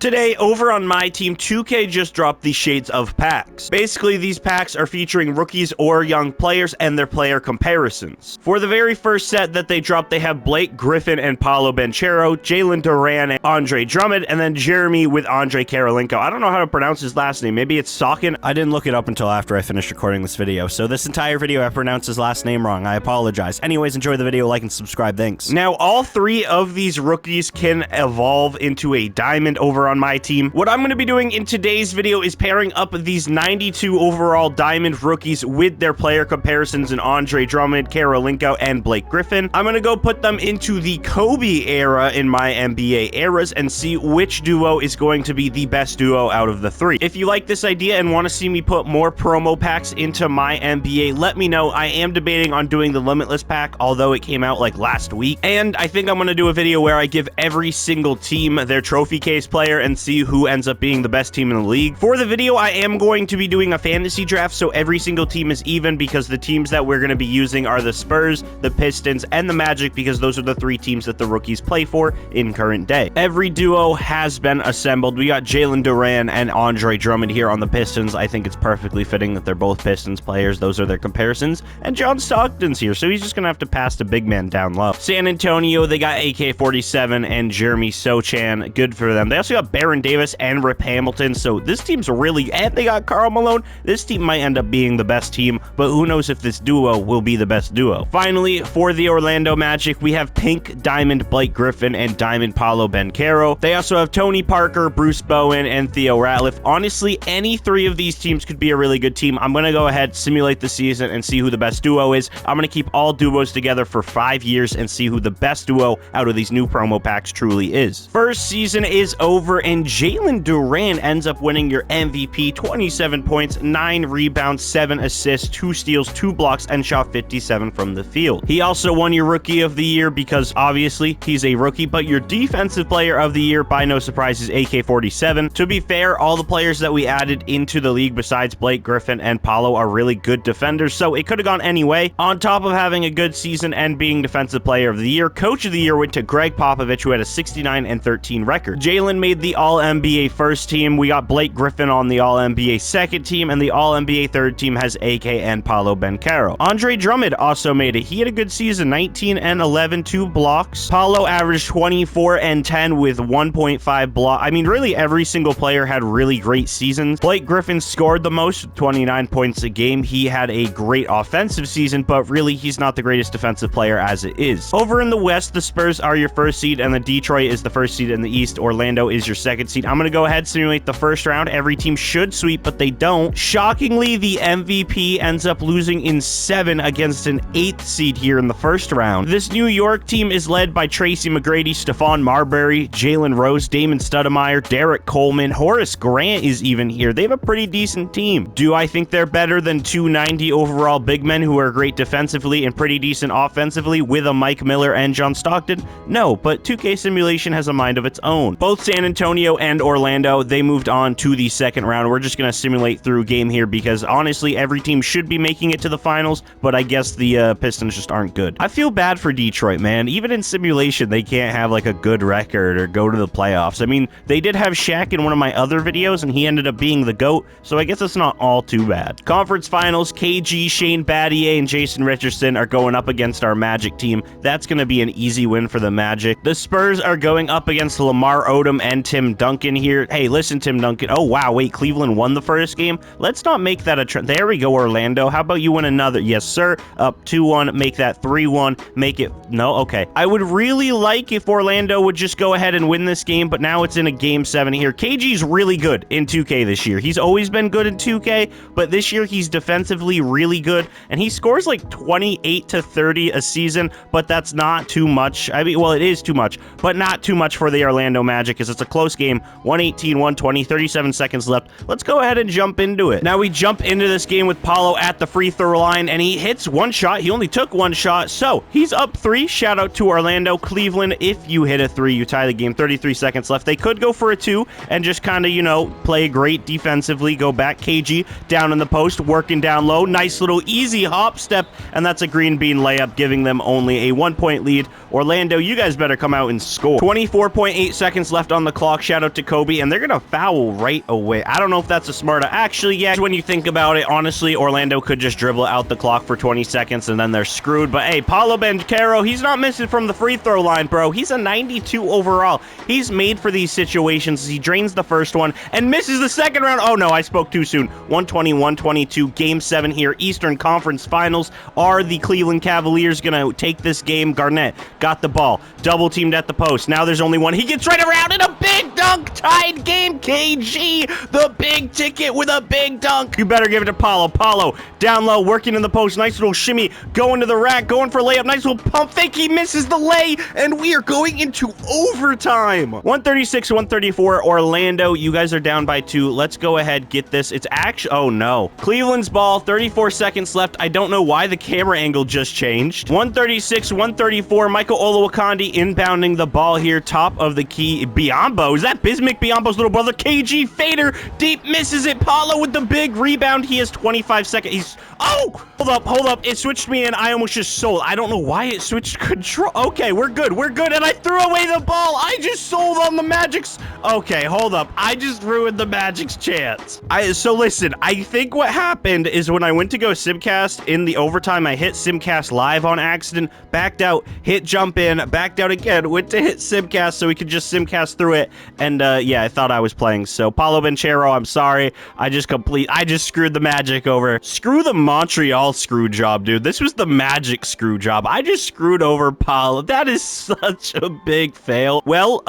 Today, over on MyTEAM, 2K just dropped the Shades of packs. Basically, these packs are featuring rookies or young players and their player comparisons. For the very first set that they dropped, they have Blake Griffin and Paolo Banchero, Jalen Duren and Andre Drummond, and then Jeremy with Andrei Kirilenko. I don't know how to pronounce his last name. Maybe it's Sochan. I didn't look it up until after I finished recording this video, so this entire video I pronounced his last name wrong. I apologize. Anyways, enjoy the video, like and subscribe. Thanks. Now, all three of these rookies can evolve into a diamond over on MyTEAM. What I'm going to be doing in today's video is pairing up these 92 overall diamond rookies with their player comparisons in Andre Drummond, Kirilenko, and Blake Griffin. I'm going to go put them into the Kobe era in MyNBA Eras and see which duo is going to be the best duo out of the three. If you like this idea and want to see me put more promo packs into MyNBA, let me know. I am debating on doing the Limitless pack, although it came out like last week. And I think I'm going to do a video where I give every single team their trophy case player and see who ends up being the best team in the league. For the video, I am going to be doing a fantasy draft, so every single team is even because the teams that we're going to be using are the Spurs, the Pistons, and the Magic, because those are the three teams that the rookies play for in current day. Every duo has been assembled. We got Jalen Duren and Andre Drummond here on the Pistons. I think it's perfectly fitting that they're both Pistons players. Those are their comparisons. And John Stockton's here, so he's just going to have to pass the big man down low. San Antonio, they got AK-47 and Jeremy Sochan. Good for them. They also got Baron Davis and Rip Hamilton, so this team's really, and they got Karl Malone. This team might end up being the best team, but who knows if this duo will be the best duo. Finally, for the Orlando Magic, we have Pink Diamond Blake Griffin and Diamond Paolo Banchero. They also have Tony Parker, Bruce Bowen, and Theo Ratliff. Honestly, any three of these teams could be a really good team. I'm going to go ahead, simulate the season, and see who the best duo is. I'm going to keep all duos together for 5 years and see who the best duo out of these new promo packs truly is. First season is over, and Jalen Duren ends up winning your MVP, 27 points, 9 rebounds, 7 assists, 2 steals, 2 blocks, and shot 57 from the field. He also won your Rookie of the Year because obviously he's a rookie, but your Defensive Player of the Year, by no surprise, is AK-47. To be fair, all the players that we added into the league besides Blake Griffin and Paolo are really good defenders, so it could have gone any way. On top of having a good season and being Defensive Player of the Year, Coach of the Year went to Greg Popovich, who had a 69-13 record. Jalen made the All-NBA first team. We got Blake Griffin on the All-NBA second team, and the All-NBA third team has AK and Paolo Banchero. Andre Drummond also made it. He had a good season, 19-11, 2 blocks. Paolo averaged 24-10 with 1.5 block. I mean, really every single player had really great seasons. Blake Griffin scored the most, with 29 points a game. He had a great offensive season, but really he's not the greatest defensive player as it is. Over in the West, the Spurs are your first seed, and the Detroit is the first seed in the East. Orlando is your second seed. I'm going to go ahead and simulate the first round. Every team should sweep, but they don't. Shockingly, the MVP ends up losing in 7 against an 8th seed here in the first round. This New York team is led by Tracy McGrady, Stephon Marbury, Jalen Rose, Damon Stoudemire, Derek Coleman, Horace Grant is even here. They have a pretty decent team. Do I think they're better than 290 overall big men who are great defensively and pretty decent offensively with a Mike Miller and John Stockton? No, but 2K Simulation has a mind of its own. Both San Antonio and Orlando, they moved on to the second round. We're just going to simulate through game here because honestly, every team should be making it to the finals, but I guess the Pistons just aren't good. I feel bad for Detroit, man. Even in simulation, they can't have like a good record or go to the playoffs. I mean, they did have Shaq in one of my other videos, and he ended up being the GOAT, so I guess it's not all too bad. Conference finals, KG, Shane Battier, and Jason Richardson are going up against our Magic team. That's going to be an easy win for the Magic. The Spurs are going up against Lamar Odom and Tim Duncan here. Hey, listen, Tim Duncan. Oh, wow, wait, Cleveland won the first game? Let's not make that a trend. There we go, Orlando. How about you win another? Yes, sir. Up 2-1. Make that 3-1. Make it... No? Okay. I would really like if Orlando would just go ahead and win this game, but now it's in a game 7 here. KG's really good in 2K this year. He's always been good in 2K, but this year he's defensively really good, and he scores like 28 to 30 a season, but that's not too much. I mean, well, it is too much, but not too much for the Orlando Magic, because it's a close game. 118-120, 37 seconds left. Let's go ahead and jump into it. Now we jump into this game with Paolo at the free throw line, and he hits one shot. He only took one shot, so he's up 3. Shout out to Orlando. Cleveland, if you hit a 3, you tie the game. 33 seconds left. They could go for a 2 and just kind of, you know, play great defensively, go back. KG down in the post, working down low. Nice little easy hop step, and that's a green bean layup, giving them only a 1-point lead. Orlando, you guys better come out and score. 24.8 seconds left on the clock. clock. Shout out to Kobe. And they're going to foul right away. I don't know if that's a smart... Actually, yeah, when you think about it, honestly, Orlando could just dribble out the clock for 20 seconds and then they're screwed. But hey, Paolo Banchero, he's not missing from the free throw line, bro. He's a 92 overall. He's made for these situations. He drains the first one and misses the second round. Oh no, I spoke too soon. 120-122, Game 7 here. Eastern Conference Finals. Are the Cleveland Cavaliers gonna take this game? Garnett got the ball, double teamed at the post. Now there's only one. He gets right around in a big dunk. Tied game. KG, the big ticket with a big dunk. You better give it to Paolo. Paolo down low, working in the post. Nice little shimmy, going to the rack, going for a layup. Nice little pump fake. He misses the lay, and we are going into overtime. 136-134, Orlando. You guys are down by 2. Let's go ahead, get this. It's actually... Oh, no. Cleveland's ball, 34 seconds left. I don't know why the camera angle just changed. 136-134, Michael Olowokandi inbounding the ball here. Top of the key. Biyombo. Is that Bismack Biyombo's little brother? KG fader. Deep misses it. Paolo with the big rebound. He has 25 seconds. He's... Oh! Hold up. It switched me in. I almost just sold. I don't know why it switched control. Okay, we're good. And I threw away the ball. I just sold on the Magic's... Okay, hold up. I just ruined the Magic's chance. So listen, I think what happened is when I went to go simcast in the overtime, I hit simcast live on accident, backed out, hit jump in, backed out again, went to hit simcast so we could just simcast through it. And yeah, I thought I was playing. So Paolo Banchero, I'm sorry. I just screwed the Magic over. Screw the Montreal screw job, dude. This was the Magic screw job. I just screwed over Paolo. That is such a big fail. Well,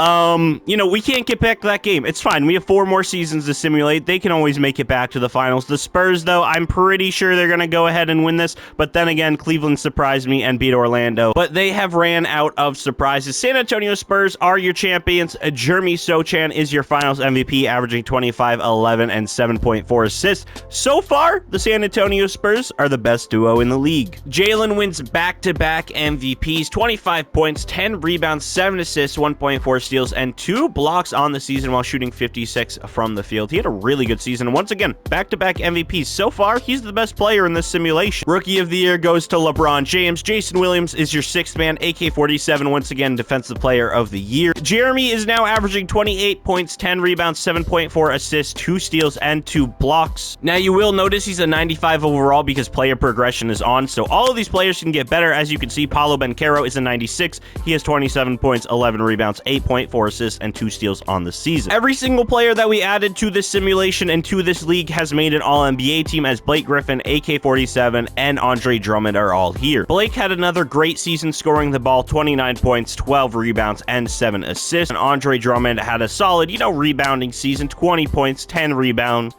you know, we can't get back to that game. It's fine. We have 4 more seasons to simulate. They can always make it back to the finals. The Spurs, though, I'm pretty sure they're going to go ahead and win this. But then again, Cleveland surprised me and beat Orlando. But they have ran out of surprises. San Antonio Spurs are your champions. Jeremy Sochan is your finals MVP, averaging 25, 11, and 7.4 assists. So far, the San Antonio Spurs are the best duo in the league. Jalen wins back-to-back MVPs, 25 points, 10 rebounds, 7 assists, 1.4 steals, and 2 blocks on the season while shooting 56 from the field. He had a really good season. And once again, back-to-back MVPs. So far, he's the best player in this simulation. Rookie of the Year goes to LeBron James. Jason Williams is your 6th man. AK-47, once again, Defensive Player of the Year. Jeremy is now averaging 28 points, 10 rebounds, 7.4 assists, 2 steals, and 2 blocks. Now, you will notice he's a 95 overall because player progression is on, so all of these players can get better. As you can see, Paolo Banchero is a 96. He has 27 points, 11 rebounds, 8.4 assists, and 2 steals on the season. Every single player that we added to this simulation and to this league has made an All-NBA team, as Blake Griffin, AK-47, and Andre Drummond are all here. Blake had another great season scoring the ball, 29 points, 12 rebounds, and 7 assists. And Andre Drummond had a solid, rebounding season, 20 points, 10 rebounds,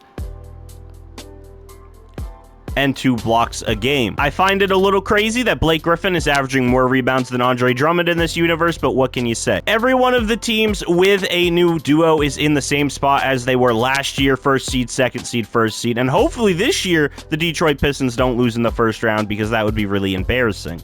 and 2 blocks a game. I find it a little crazy that Blake Griffin is averaging more rebounds than Andre Drummond in this universe, but what can you say? Every one of the teams with a new duo is in the same spot as they were last year, 1st seed, 2nd seed, 1st seed, and hopefully this year, the Detroit Pistons don't lose in the 1st round because that would be really embarrassing.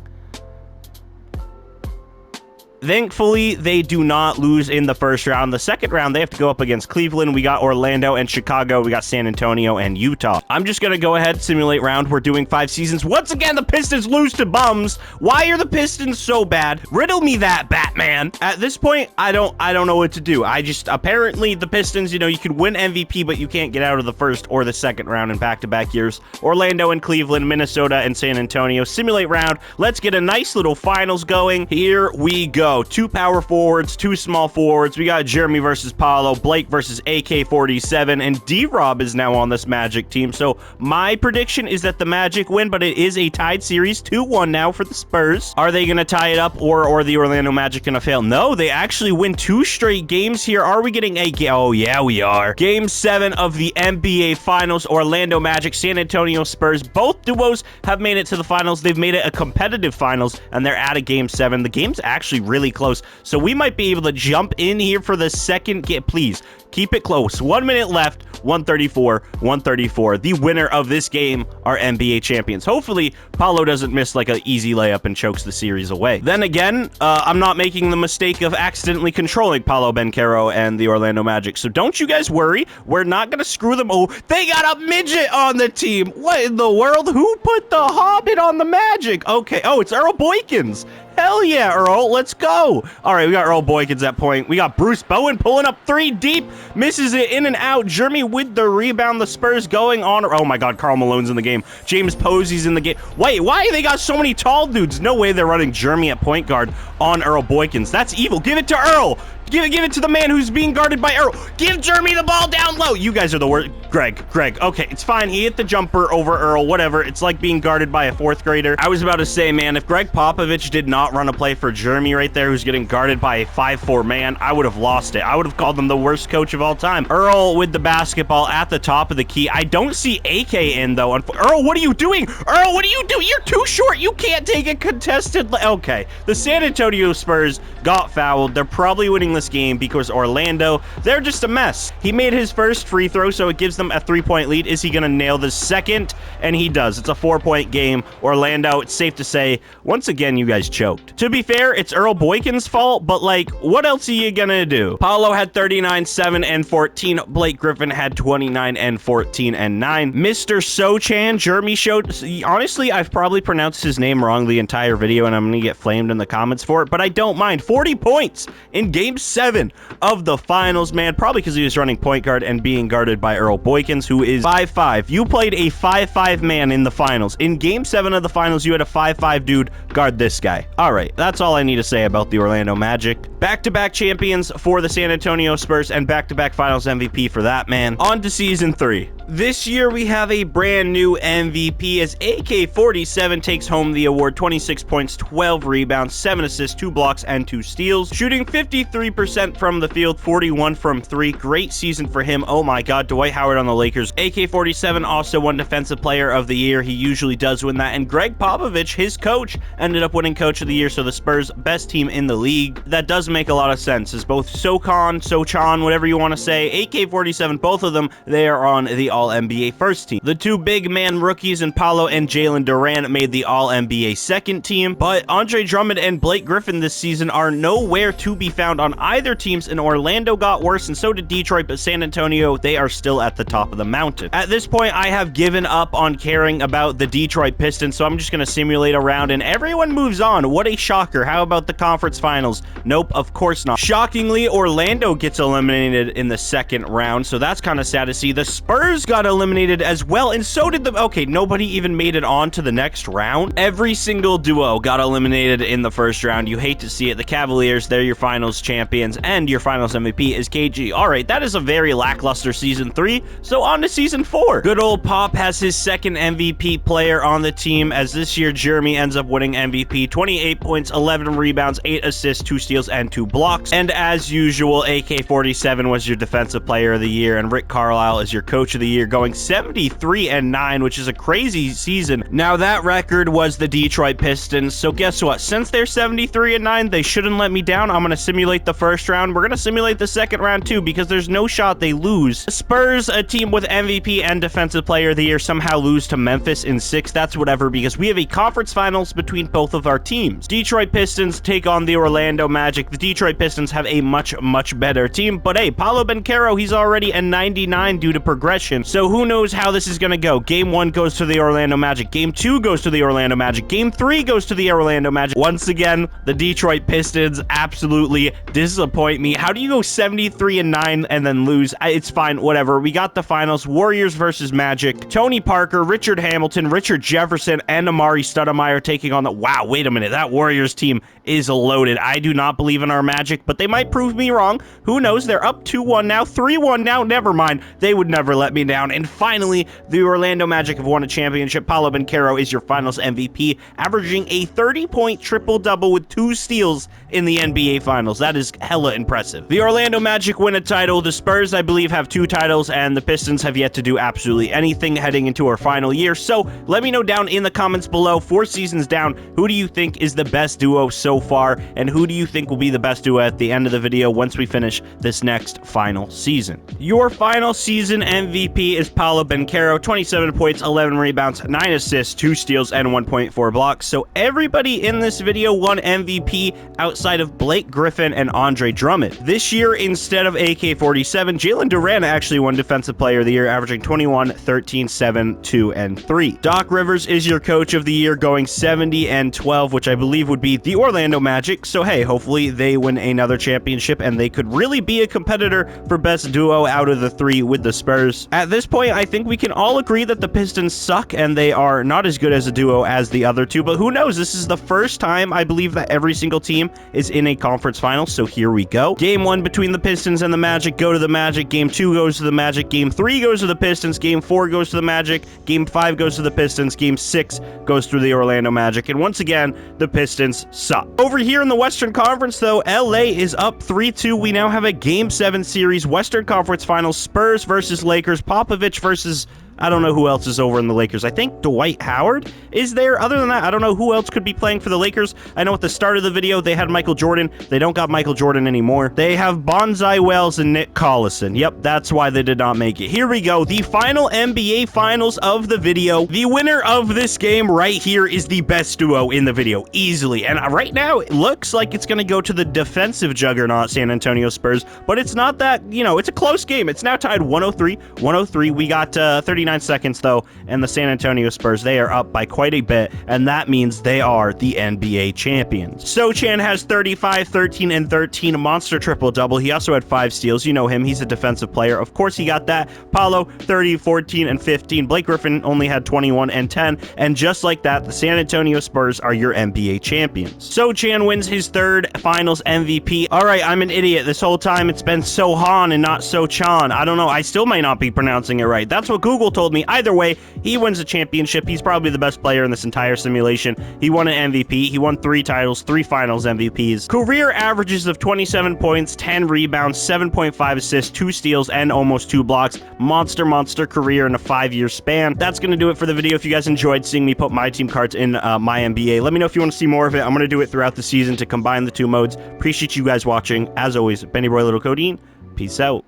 Thankfully, they do not lose in the 1st round. The 2nd round, they have to go up against Cleveland. We got Orlando and Chicago. We got San Antonio and Utah. I'm just going to go ahead, simulate round. We're doing 5 seasons. Once again, the Pistons lose to bums. Why are the Pistons so bad? Riddle me that, Batman. At this point, I don't know what to do. Apparently, the Pistons, you can win MVP, but you can't get out of the 1st or the 2nd round in back-to-back years. Orlando and Cleveland, Minnesota and San Antonio. Simulate round. Let's get a nice little finals going. Here we go. 2 power forwards, 2 small forwards. We got Jeremy versus Paolo, Blake versus AK-47, and D-Rob is now on this Magic team. So my prediction is that the Magic win, but it is a tied series, 2-1 now for the Spurs. Are they going to tie it up, or are the Orlando Magic going to fail? No, they actually win 2 straight games here. Are we getting a game? Oh, yeah, we are. Game 7 of the NBA Finals, Orlando Magic, San Antonio Spurs. Both duos have made it to the finals. They've made it a competitive finals, and they're at a game 7. The game's actually really close, so we might be able to jump in here for the second game. Please keep it close. 1 minute left. 134, 134. The winner of this game are NBA champions. Hopefully, Paolo doesn't miss like an easy layup and chokes the series away. Then again, I'm not making the mistake of accidentally controlling Paolo Banchero and the Orlando Magic, so don't you guys worry. We're not going to screw them. Oh, they got a midget on the team. What in the world? Who put the Hobbit on the Magic? Okay. Oh, it's Earl Boykins. Hell yeah, Earl. Let's go. All right, we got Earl Boykins at point. We got Bruce Bowen pulling up 3 deep. Misses it in and out. Jeremy with the rebound. The Spurs going on. Oh, my God. Karl Malone's in the game. James Posey's in the game. Wait, why they got so many tall dudes? No way they're running Jeremy at point guard on Earl Boykins. That's evil. Give it to Earl. Give it to the man who's being guarded by Earl. Give Jeremy the ball down low. You guys are the worst. Greg. Okay, it's fine. He hit the jumper over Earl. Whatever. It's like being guarded by a 4th grader. I was about to say, man, if Greg Popovich did not run a play for Jeremy right there, who's getting guarded by a 5'4" man, I would have lost it. I would have called him the worst coach of all time. Earl with the basketball at the top of the key. I don't see AK in, though. Earl, what are you doing? Earl, what are you doing? You're too short. You can't take a contested... Okay. The San Antonio Spurs got fouled. They're probably winning this game because Orlando, they're just a mess. He made his first free throw, so it gives them a 3-point lead. Is he going to nail the second? And he does. It's a 4-point game. Orlando, it's safe to say, once again, you guys choked. To be fair, it's Earl Boykins' fault, but like, what else are you going to do? Paolo had 39, 7, and 14. Blake Griffin had 29 and 14 and 9. Mr. Sochan, Jeremy showed... Honestly, I've probably pronounced his name wrong the entire video, and I'm going to get flamed in the comments for it, but I don't mind. 40 points in Game 7 of the finals, man. Probably because he was running point guard and being guarded by Earl Boykins, who is 5'5". You played a 5'5" man in the finals. In Game 7 of the finals, you had a 5'5" dude guard this guy. All right, that's all I need to say about the Orlando Magic. Back-to-back champions for the San Antonio Spurs and back-to-back finals MVP for that, man. On to Season 3. This year, we have a brand new MVP as AK-47 takes home the award. 26 points, 12 rebounds, 7 assists, 2 blocks, and 2 steals. Shooting 53% from the field, 41 from 3. Great season for him. Oh my God, Dwight Howard on the Lakers. AK-47 also won Defensive Player of the Year. He usually does win that. And Greg Popovich, his coach, ended up winning Coach of the Year. So the Spurs, best team in the league. That does make a lot of sense, as both Sochan, whatever you want to say, AK-47, both of them, they are on the All-NBA first team. The 2 big man rookies in Paolo and Jalen Duren made the All-NBA second team, but Andre Drummond and Blake Griffin this season are nowhere to be found on either teams, and Orlando got worse, and so did Detroit, but San Antonio, they are still at the top of the mountain. At this point, I have given up on caring about the Detroit Pistons, so I'm just going to simulate a round, and everyone moves on. What a shocker. How about the conference finals? Nope, of course not. Shockingly, Orlando gets eliminated in the second round, so that's kind of sad to see. The Spurs got eliminated as well, and so did the... Okay, nobody even made it on to the next round. Every single duo got eliminated in the first round. You hate to see it. The Cavaliers, they're your finals champions, and your finals MVP is KG. All right, that is a very lackluster Season 3, so on to Season 4. Good old Pop has his second MVP player on the team, as this year Jeremy ends up winning MVP. 28 points, 11 rebounds, 8 assists, 2 steals, and 2 blocks. And as usual, AK-47 was your Defensive Player of the Year, and Rick Carlisle is your Coach of the Year, going 73-9, which is a crazy season. Now, that record was the Detroit Pistons, so guess what? Since they're 73-9, they shouldn't let me down. I'm going to simulate the first round. We're going to simulate the second round, too, because there's no shot they lose. The Spurs, a team with MVP and Defensive Player of the Year, somehow lose to Memphis in 6. That's whatever, because we have a conference finals between both of our teams. Detroit Pistons take on the Orlando Magic. The Detroit Pistons have a much better team, but hey, Paolo Banchero, he's already a 99 due to progression, so who knows how this is going to go. Game 1 goes to the Orlando Magic. Game 2 goes to the Orlando Magic. Game 3 goes to the Orlando Magic. Once again, the Detroit Pistons absolutely disappoint me. How do you go 73-9 and then lose? It's fine, whatever. We got the finals. Warriors versus Magic. Tony Parker, Richard Hamilton, Richard Jefferson, and Amari Stoudemire taking on the... Wow, wait a minute. That Warriors team is loaded. I do not believe in our Magic, but they might prove me wrong. Who knows? They're up 2-1 now, 3-1 now. Never mind. They would never let me down. And finally, the Orlando Magic have won a championship. Paolo Banchero is your finals MVP, averaging a 30-point triple-double with 2 steals in the NBA Finals. That is hella impressive. The Orlando Magic win a title. The Spurs, I believe, have 2 titles, and the Pistons have yet to do absolutely anything heading into our final year. So let me know down in the comments below, 4 seasons down, who do you think is the best duo so so far, and who do you think will be the best duo at the end of the video once we finish this next final season? Your final season MVP is Paolo Banchero, 27 points, 11 rebounds, 9 assists, 2 steals, and 1.4 blocks. So everybody in this video won MVP outside of Blake Griffin and Andre Drummond. This year, instead of AK-47, Jalen Duren actually won Defensive Player of the Year, averaging 21, 13, 7, 2, and 3. Doc Rivers is your Coach of the Year, going 70 and 12, which I believe would be the Orlando Magic. So hey, hopefully they win another championship, and they could really be a competitor for best duo out of the 3 with the Spurs. At this point, I think we can all agree that the Pistons suck, and they are not as good as a duo as the other 2, but who knows? This is the first time, I believe, that every single team is in a conference final, so here we go. Game 1 between the Pistons and the Magic go to the Magic. Game 2 goes to the Magic. Game 3 goes to the Pistons. Game 4 goes to the Magic. Game 5 goes to the Pistons. Game 6 goes through the Orlando Magic, and once again, the Pistons suck. Over here in the Western Conference, though, LA is up 3-2. We now have a Game 7 series, Western Conference Finals, Spurs versus Lakers, Popovich versus... I don't know who else is over in the Lakers. I think Dwight Howard is there. Other than that, I don't know who else could be playing for the Lakers. I know at the start of the video, they had Michael Jordan. They don't got Michael Jordan anymore. They have Bonsai Wells and Nick Collison. Yep, that's why they did not make it. Here we go. The final NBA Finals of the video. The winner of this game right here is the best duo in the video, easily. And right now, it looks like it's going to go to the defensive juggernaut San Antonio Spurs, but it's not that, you know, it's a close game. It's now tied 103. We got 39 seconds though, and the San Antonio Spurs, they are up by quite a bit, and that means they are the NBA champions. Sochan has 35, 13, and 13, a monster triple-double. He also had 5 steals. You know him. He's a defensive player. Of course, he got that. Paolo, 30, 14, and 15. Blake Griffin only had 21 and 10, and just like that, the San Antonio Spurs are your NBA champions. Sochan wins his 3rd finals MVP. All right, I'm an idiot. This whole time, it's been Sochan and not Sochan. I don't know. I still might not be pronouncing it right. That's what Google told me. Either way, he wins a championship. He's probably the best player in this entire simulation. He won an MVP. He won 3 titles, 3 finals MVPs. Career averages of 27 points, 10 rebounds, 7.5 assists, 2 steals, and almost 2 blocks. Monster career in a 5-year span. That's going to do it for the video. If you guys enjoyed seeing me put my team cards in MyNBA, let me know if you want to see more of it. I'm going to do it throughout the season to combine the 2 modes. Appreciate you guys watching. As always, Benny Boy Little Codeine. Peace out.